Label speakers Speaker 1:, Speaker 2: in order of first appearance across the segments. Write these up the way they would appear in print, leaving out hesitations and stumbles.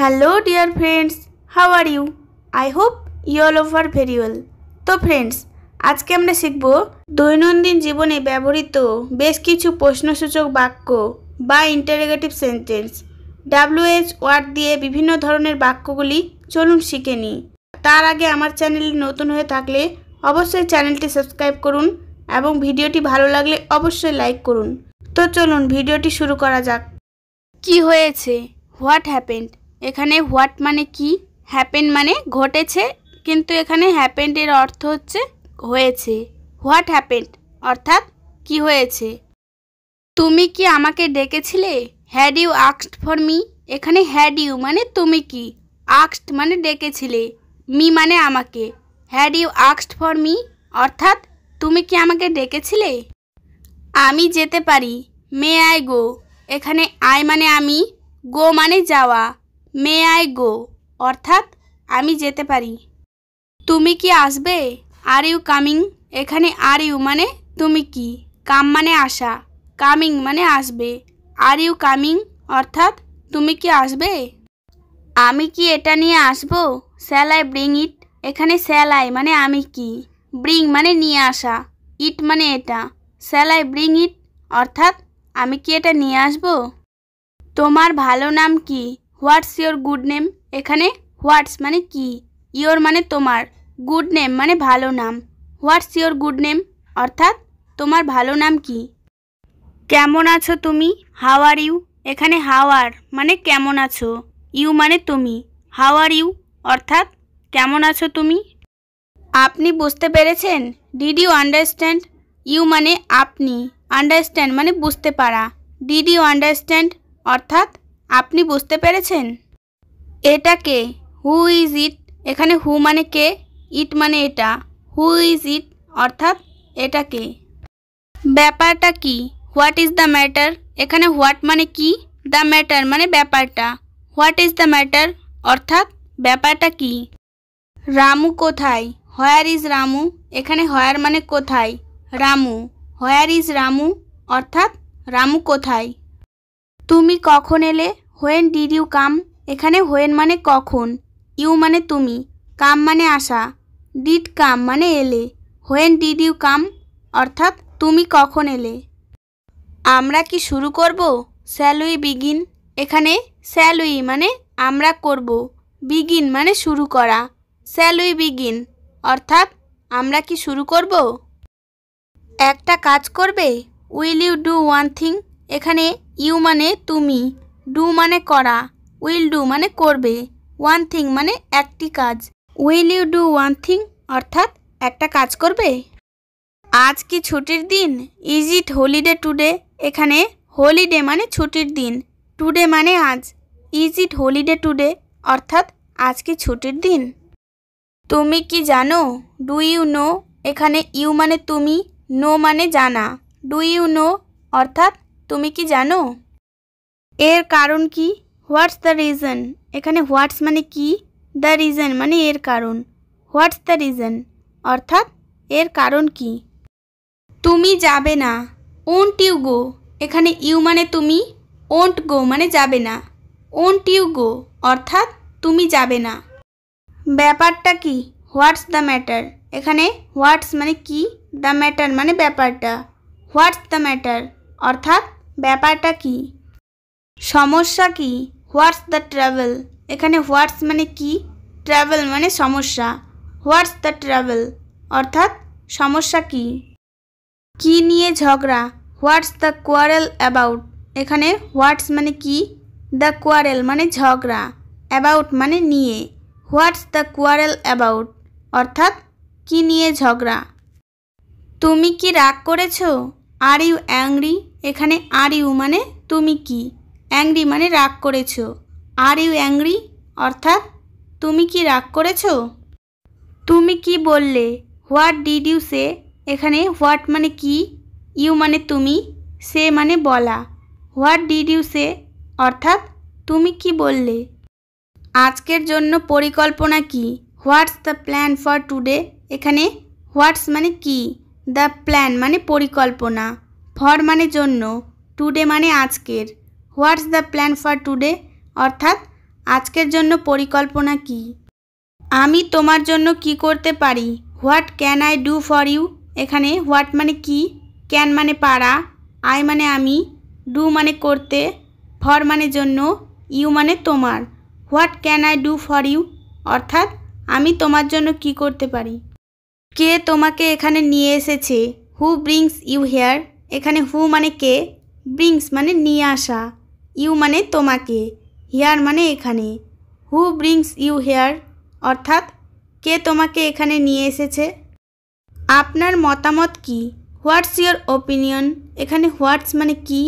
Speaker 1: Hello dear friends, how are you? I hope you all are very well. তো friends, আজকে আমরা শিখব দৈনন্দিন জীবনে ব্যবহৃত বেশ কিছু প্রশ্নসূচক বাক্য বা ইন্টারোগেটিভ সেন্টেন্স WH ওয়ার্ড দিয়ে বিভিন্ন ধরনের বাক্যগুলি চলুন শিখে নিই। তার আগে আমার চ্যানেলে নতুন হয়ে থাকলে অবশ্যই চ্যানেলটি সাবস্ক্রাইব করুন এবং ভিডিওটি ভালো লাগলে অবশ্যই লাইক করুন। তো চলুন ভিডিওটি শুরু করা যাক। কি হয়েছে? What happened. এখানে হোয়াট মানে কি, হ্যাপেন মানে ঘটেছে, কিন্তু এখানে হ্যাপেন্ড এর অর্থ হচ্ছে হয়েছে। হোয়াট হ্যাপেন্ড অর্থাৎ কি হয়েছে। তুমি কি আমাকে ডেকেছিলে? Had you asked for me. এখানে হ্যাড ইউ মানে তুমি কি, আস্কড মানে ডেকেছিলে, মি মানে আমাকে। Had you asked for me অর্থাৎ তুমি কি আমাকে ডেকেছিলে। আমি যেতে পারি। May I go. এখানে আই মানে আমি, গো মানে যাওয়া। মে আই গো অর্থাৎ আমি যেতে পারি। তুমি কি আসবে? Are you coming. এখানে আর ইউ মানে তুমি কি, কাম মানে আসা, কামিং মানে আসবে। আর ইউ কামিং অর্থাৎ তুমি কি আসবে। আমি কি এটা নিয়ে আসবো? Shall I bring it. এখানে শ্যাল আই মানে আমি কি, ব্রিং মানে নিয়ে আসা, ইট মানে এটা। শ্যাল আই ব্রিং ইট অর্থাৎ আমি কি এটা নিয়ে আসবো। তোমার ভালো নাম কি? What's your good name. এখানে হোয়াটস মানে কি, ইয়োর মানে তোমার, গুড নেম মানে ভালো নাম। হোয়াটস ইয়োর গুড নেম অর্থাৎ তোমার ভালো নাম কি। কেমন আছো তুমি? How are you. এখানে হাউ আর মানে কেমন আছো, ইউ মানে তুমি, হাউ আর ইউ অর্থাৎ কেমন আছো তুমি। আপনি বুঝতে পেরেছেন? Did you understand. ইউ মানে আপনি, আন্ডারস্ট্যান্ড মানে বুঝতে পারা। ডিড ইউ আন্ডারস্ট্যান্ড অর্থাৎ আপনি বুঝতে পেরেছেন। এটা কে? Who is it. এখানে হু মানে কে, ইট মানে এটা। হু ইজ ইট অর্থাৎ এটা কে। ব্যাপারটা কি? What is the matter. এখানে হোয়াট মানে কি, দ্য ম্যাটার মানে ব্যাপারটা। হোয়াট ইজ দ্য ম্যাটার অর্থাৎ ব্যাপারটা কি। রামু কোথায়? Where is Ramu. এখানে হোয়ার মানে কোথায়, রামু। হোয়ার ইজ রামু অর্থাৎ রামু কোথায়। তুমি কখন এলে? When did you come. এখানে হোয়েন মানে কখন, ইউ মানে তুমি, কাম মানে আসা, ডিড কাম মানে এলে। হোয়েন ডিড ইউ কাম অর্থাৎ তুমি কখন এলে। আমরা কি শুরু করব? Shall we begin. এখানে শ্যাল উই মানে আমরা করব, বিগিন মানে শুরু করা। শ্যাল উই বিগিন অর্থাৎ আমরা কি শুরু করব। একটা কাজ করবে? Will you do one thing. এখানে ইউ মানে তুমি, ডু মানে করা, উইল ডু মানে করবে, ওয়ান থিং মানে একটি কাজ। Will you do one thing অর্থাৎ একটা কাজ করবে। আজ কি ছুটির দিন? Is it holiday today. এখানে হলিডে মানে ছুটির দিন, টুডে মানে আজ। ইজ ইট হলিডে টুডে অর্থাৎ আজ কি ছুটির দিন। তুমি কি জানো? Do you know. এখানে ইউ মানে তুমি, নো মানে জানা। ডু ইউ নো অর্থাৎ তুমি কি জানো। এর কারণ কি? What's the reason. এখানে হোয়াটস মানে কি, দ্য রিজন মানে এর কারণ। হোয়াটস দ্য রিজন অর্থাৎ এর কারণ কি। তুমি যাবে না। Won't you go. এখানে ইউ মানে তুমি, ওন্ট গো মানে যাবে না। ওন্ট ইউ গো অর্থাৎ তুমি যাবে না। ব্যাপারটা কি? What's the matter. এখানে হোয়াটস মানে কি, দ্য ম্যাটার মানে ব্যাপারটা। হোয়াটস দ্য ম্যাটার অর্থাৎ ব্যাপারটা কি। সমস্যা কি? What's the travel. এখানে হোয়াটস মানে কি, ট্রাভেল মানে সমস্যা। হোয়াটস দ্য ট্রাভেল অর্থাৎ সমস্যা কি। কি নিয়ে ঝগড়া? What's the quarrel about. এখানে হোয়াটস মানে কি, দ্য কোয়ারেল মানে ঝগড়া, অ্যাবাউট মানে নিয়ে। হোয়াটস দ্য কোয়ারেল অ্যাবাউট অর্থাৎ কি নিয়ে ঝগড়া। তুমি কি রাগ করেছো? Are you angry. এখানে আর ইউ মানে তুমি কি, অ্যাংরি মানে রাগ করেছো। আর ইউ অ্যাংরি অর্থাৎ তুমি কি রাগ করেছো। তুমি কি বললে? হোয়াট ডিড ইউ সে। এখানে হোয়াট মানে কি, ইউ মানে তুমি, সে মানে বলা। হোয়াট ডিড ইউ সে অর্থাৎ তুমি কি বললে। আজকের জন্য পরিকল্পনা কি? What's the plan for today. এখানে হোয়াটস মানে কি, দ্য প্ল্যান মানে পরিকল্পনা, ফর মানে জন্য, টুডে মানে আজকের। What's the plan for today অর্থাৎ আজকের জন্য পরিকল্পনা কি? আমি তোমার জন্য কি করতে পারি? What can I do for you? এখানে হোয়াট মানে কি, ক্যান মানে পারা, আই মানে আমি, ডু মানে করতে, ফর মানে জন্য, ইউ মানে তোমার। What can I do for you অর্থাৎ আমি তোমার জন্য কি করতে পারি। কে তোমাকে এখানে নিয়ে এসেছে? হু ব্রিংস ইউ হেয়ার? এখানে হু মানে কে, ব্রিংস মানে নিয়ে আসা, ইউ মানে তোমাকে, হেয়ার মানে এখানে। হু ব্রিংস ইউ হেয়ার অর্থাৎ কে তোমাকে এখানে নিয়ে এসেছে। আপনার মতামত কি? What's your opinion? এখানে হোয়াটস মানে কি,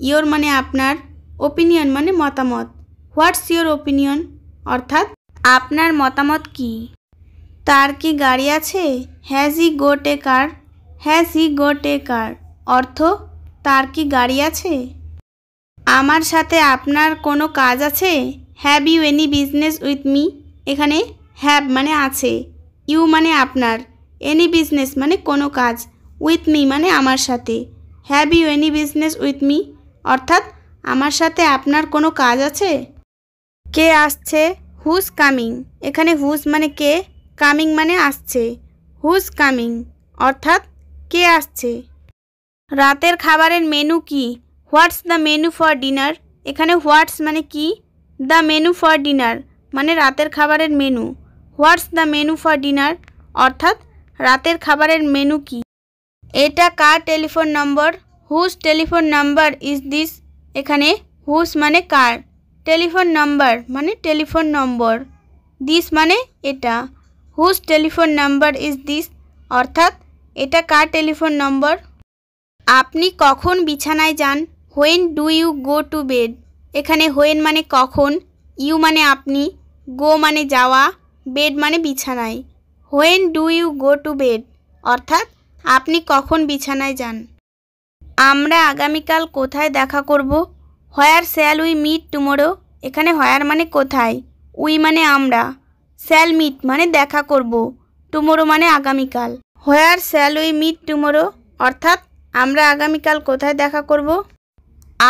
Speaker 1: ইয়োর মানে আপনার, ওপিনিয়ন মানে মতামত। হোয়াটস ইয়োর ওপিনিয়ন অর্থাৎ আপনার মতামত কি। তার কি গাড়ি আছে? Has he got a car? Has he got a car অর্থ তার কি গাড়ি আছে। আমার সাথে আপনার কোনো কাজ আছে? Have you any business with me? এখানে হ্যাভ মানে আছে, ইউ মানে আপনার, এনি বিজনেস মানে কোনো কাজ, উইথ মি মানে আমার সাথে। Have you any business with me অর্থাৎ আমার সাথে আপনার কোনো কাজ আছে। কে আসছে? Whose coming? এখানে হুজ মানে কে, কামিং মানে আসছে, হুজ কামিং অর্থাৎ কে আসছে। রাতের খাবারের মেনু কি? What's the menu for dinner? এখানে হোয়াটস মানে কি, দ্য মেনু ফর ডিনার মানে রাতের খাবারের menu. What's the menu for dinner অর্থাৎ রাতের খাবারের মেনু কি। এটা কার telephone number? Whose telephone number is this? এখানে হুজ মানে কার, টেলিফোন নাম্বার মানে টেলিফোন নম্বর, দিস মানে এটা। Whose telephone number is this অর্থাৎ এটা কার টেলিফোন নম্বর। আপনি কখন বিছানায় যান? When do you go to bed? এখানে হোয়েন মানে কখন, ইউ মানে আপনি, গো মানে যাওয়া, বেড মানে বিছানায়। When do you go to bed অর্থাৎ আপনি কখন বিছানায় যান। আমরা আগামীকাল কোথায় দেখা করব? হোয়ার শ্যাল উই মিট টুমোরো? এখানে হোয়ার মানে কোথায়, উই মানে আমরা, শ্যাল মিট মানে দেখা করব, টুমোরো মানে আগামীকাল। Where shall we meet tomorrow অর্থাৎ আমরা আগামীকাল কোথায় দেখা করব।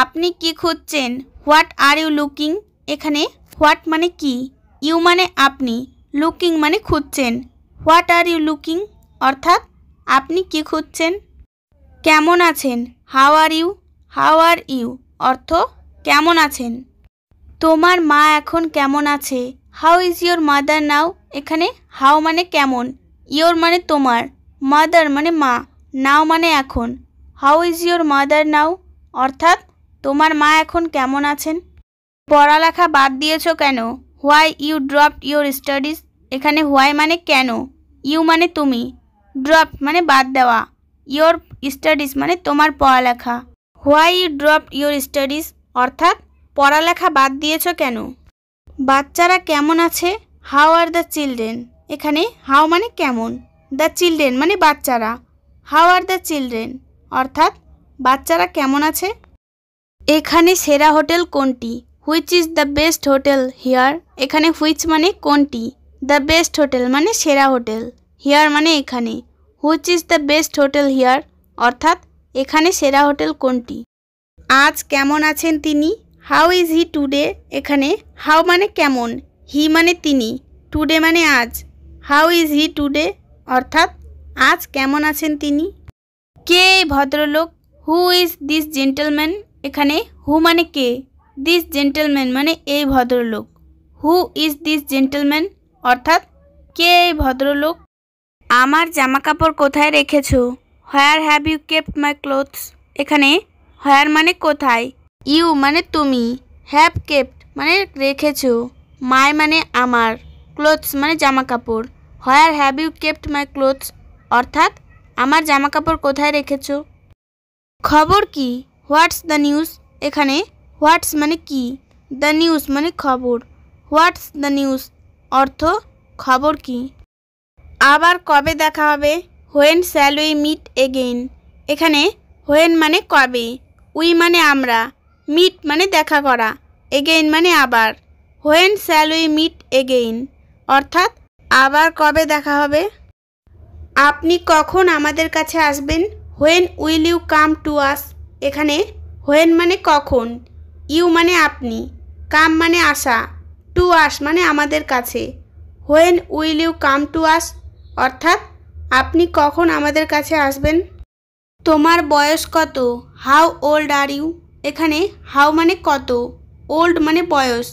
Speaker 1: আপনি কি খুঁজছেন? What are you looking? এখানে হোয়াট মানে কি, ইউ মানে আপনি, লুকিং মানে খুঁজছেন। হোয়াট আর ইউ লুকিং অর্থাৎ আপনি কি খুঁজছেন। কেমন আছেন? How are you? How are you অর্থ কেমন আছেন। তোমার মা এখন কেমন আছে? How is your mother now? এখানে হাউ মানে কেমন, ইয়োর মানে তোমার, মাদার মানে মা, নাও মানে এখন। হাউ ইজ ইয়োর মাদার নাও অর্থাৎ তোমার মা এখন কেমন আছেন। পড়ালেখা বাদ দিয়েছো কেন? Why you dropped your studies? এখানে হোয়াই মানে কেন, ইউ মানে তুমি, ড্রপ মানে বাদ দেওয়া, ইয়োর স্টাডিজ মানে তোমার পড়ালেখা। Why you dropped your studies অর্থাৎ পড়ালেখা বাদ দিয়েছো কেন। বাচ্চারা কেমন আছে? How are the children? এখানে হাউ মানে কেমন, দ্য চিলড্রেন মানে বাচ্চারা, হাউ আর দ্য চিলড্রেন অর্থাৎ বাচ্চারা কেমন আছে। এখানে সেরা হোটেল কোনটি? Which is the best hotel here? এখানে হুইচ মানে কোনটি, দ্য বেস্ট হোটেল মানে সেরা হোটেল, হিয়ার মানে এখানে। Which is the best hotel here অর্থাৎ এখানে সেরা হোটেল কোনটি। আজ কেমন আছেন তিনি? How is he today? এখানে হাউ মানে কেমন, হি মানে তিনি, টুডে মানে আজ। হাউ ইজ হি টুডে অর্থাৎ আজ কেমন আছেন তিনি। কে এই ভদ্রলোক? Who is this gentleman? এখানে হু মানে কে, দিস জেন্টলম্যান মানে এই ভদ্রলোক। হু ইজ দিস জেন্টলম্যান অর্থাৎ কে এই ভদ্রলোক। আমার জামাকাপড় কোথায় রেখেছো? Where have you kept my clothes? এখানে হোয়ার মানে কোথায়, ইউ মানে তুমি, হ্যাভ কেপ্ট মানে রেখেছো, মাই মানে আমার, ক্লোথস মানে জামাকাপড়। Where have you kept my clothes অর্থাৎ আমার জামাকাপড় কোথায় রেখেছো। খবর কি? What's the news? এখানে হোয়াটস মানে কি, দ্য নিউজ মানে খবর, হোয়াটস দ্য নিউজ অর্থ খবর কি। আবার কবে দেখা হবে? When shall we meet again? এখানে হোয়েন মানে কবে, উই মানে আমরা, মিট মানে দেখা করা, এগেইন মানে আবার। When shall we meet again অর্থাৎ আবার কবে দেখা হবে। আপনি কখন আমাদের কাছে আসবেন? When will you come to us? এখানে হোয়েন মানে কখন, ইউ মানে আপনি, কাম মানে আসা, টু আস মানে আমাদের কাছে। When will you come to us অর্থাৎ আপনি কখন আমাদের কাছে আসবেন। তোমার বয়স কত? How old are you. এখানে হাউ মানে কত, ওল্ড মানে বয়স,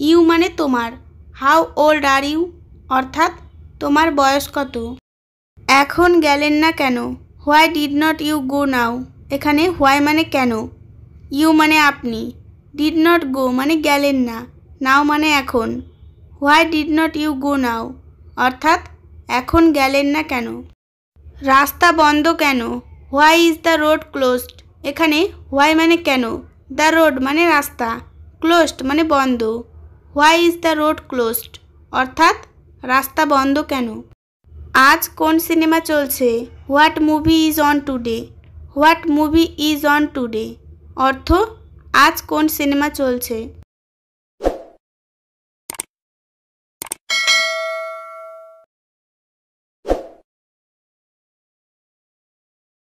Speaker 1: ইউ মানে তোমার। হাউ ওল্ড আর ইউ অর্থাৎ তোমার বয়স কত। এখন গেলেন না কেন? Why did not you go now. এখানে হোয়াই মানে কেন, ইউ মানে আপনি, ডিড নট গো মানে গেলেন না, নাও মানে এখন। Why did not you go now অর্থাৎ এখন গেলেন না কেন। রাস্তা বন্ধ কেন? Why is the road closed. এখানে হোয়াই মানে কেন, দ্য রোড মানে রাস্তা, ক্লোজড মানে বন্ধ। Why is the road closed অর্থাৎ রাস্তা বন্ধ কেন। আজ কোন সিনেমা চলছে? What movie is on today. What movie is on today অর্থ আজ কোন সিনেমা চলছে।